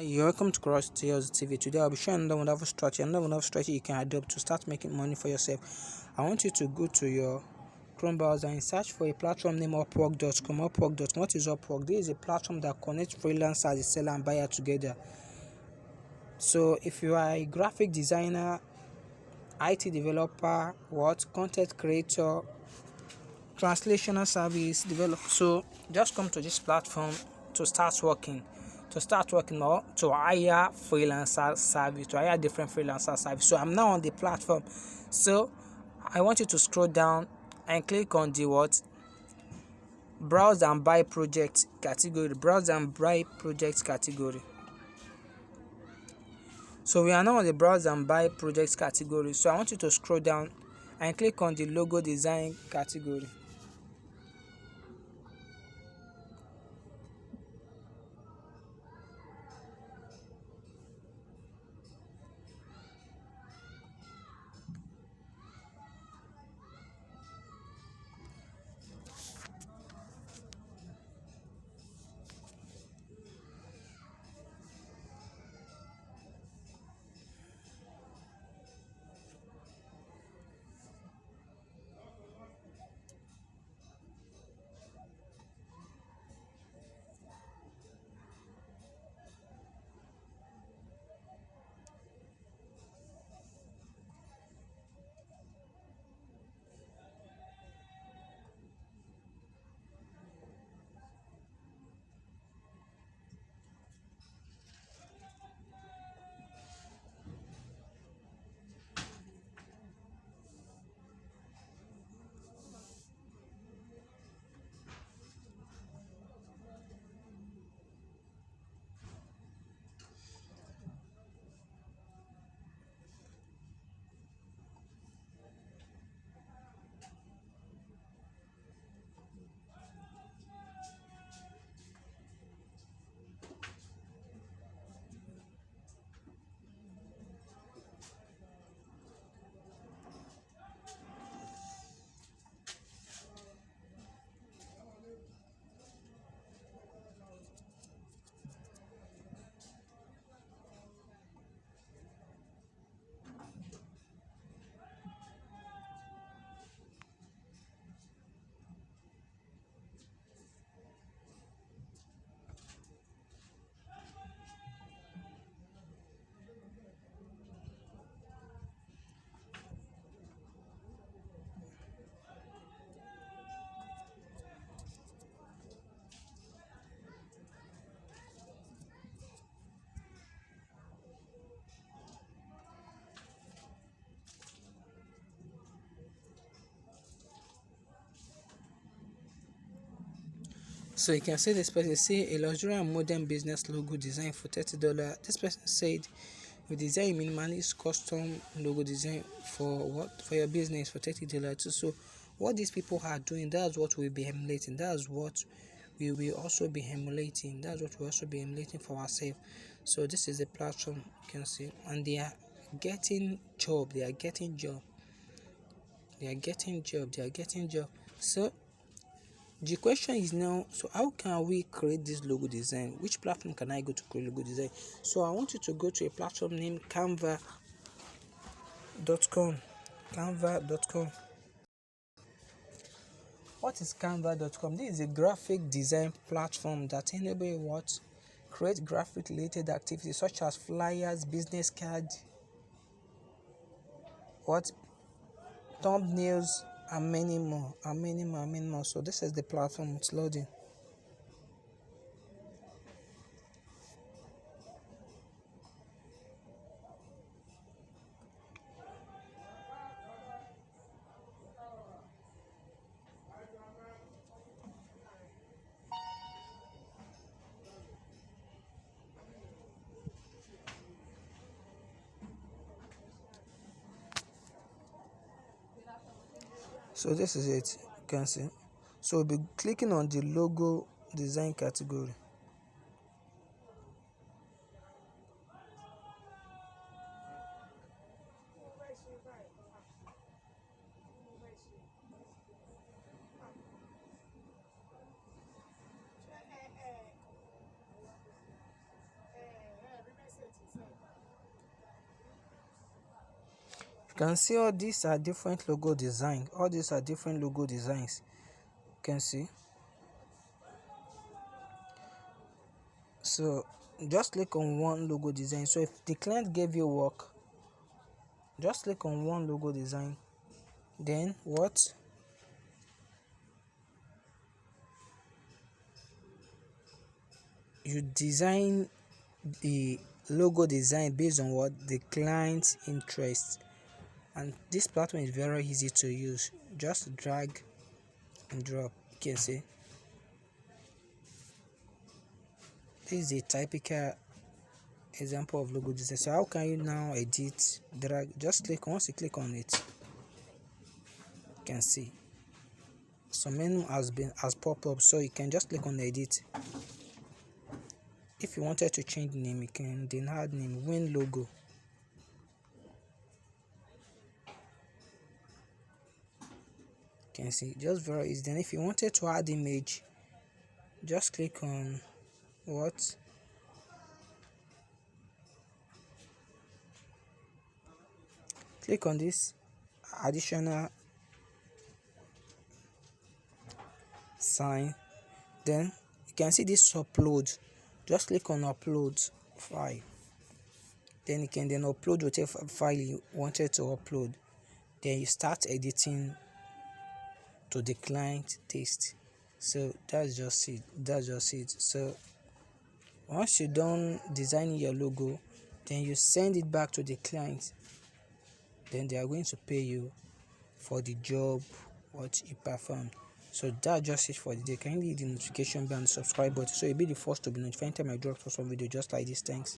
Hi, you're welcome to Cross Tales TV. Today I'll be sharing another wonderful strategy you can adopt to start making money for yourself. I want you to go to your Chrome browser and search for a platform named Upwork.com. Upwork.com. What is Upwork? This is a platform that connects freelancers, the seller and buyer together. So if you are a graphic designer, IT developer, content creator, translational service developer, so just come to this platform to start working. Or to hire freelancer service, to hire different freelancer service. So I'm now on the platform. So I want you to scroll down and click on the browse and buy project category. So we are now on the browse and buy projects category. So I want you to scroll down and click on the logo design category. So you can see this person say a luxury and modern business logo design for $30. This person said we design minimalist custom logo design for your business for $30. So what these people are doing, that's what we'll be emulating. That's what we will also be emulating. That's what we also be emulating for ourselves. So this is the platform you can see, and they are getting job. They are getting job. So the question is now, so how can we create this logo design? Which platform can I go to create logo design? So I want you to go to a platform named Canva.com. Canva.com. What is Canva.com? This is a graphic design platform that enables create graphic related activities such as flyers, business cards, thumbnails, and many more. So this is the platform. It's loading. So this is it. You can see. So we'll be clicking on the logo design category. can see all these are different logo design. All these are different logo designs. You can see. So just click on one logo design. So if the client gave you work, just click on one logo design, then what you design the logo design based on what the client's interest. And this platform is very easy to use. Just drag and drop. You can see this is a typical example of logo design. So how can you now edit? Drag. Just click. Once you click on it, you can see some menu has popped up. So you can just click on edit. If you wanted to change the name, you can then add name, win logo. You can see just very easy. Then if you wanted to add image, just click on what? Click on this additional sign. Then you can see this upload. Just click on upload file. Then you can then upload whatever file you wanted to upload. Then you start editing to the client taste. So that's just it. So once you're done designing your logo, then you send it back to the client. Then they are going to pay you for the job what you performed. So that's just it for the day. Kindly hit the notification bell and subscribe button so you'll be the first to be notified anytime I drop some video just like this. Thanks.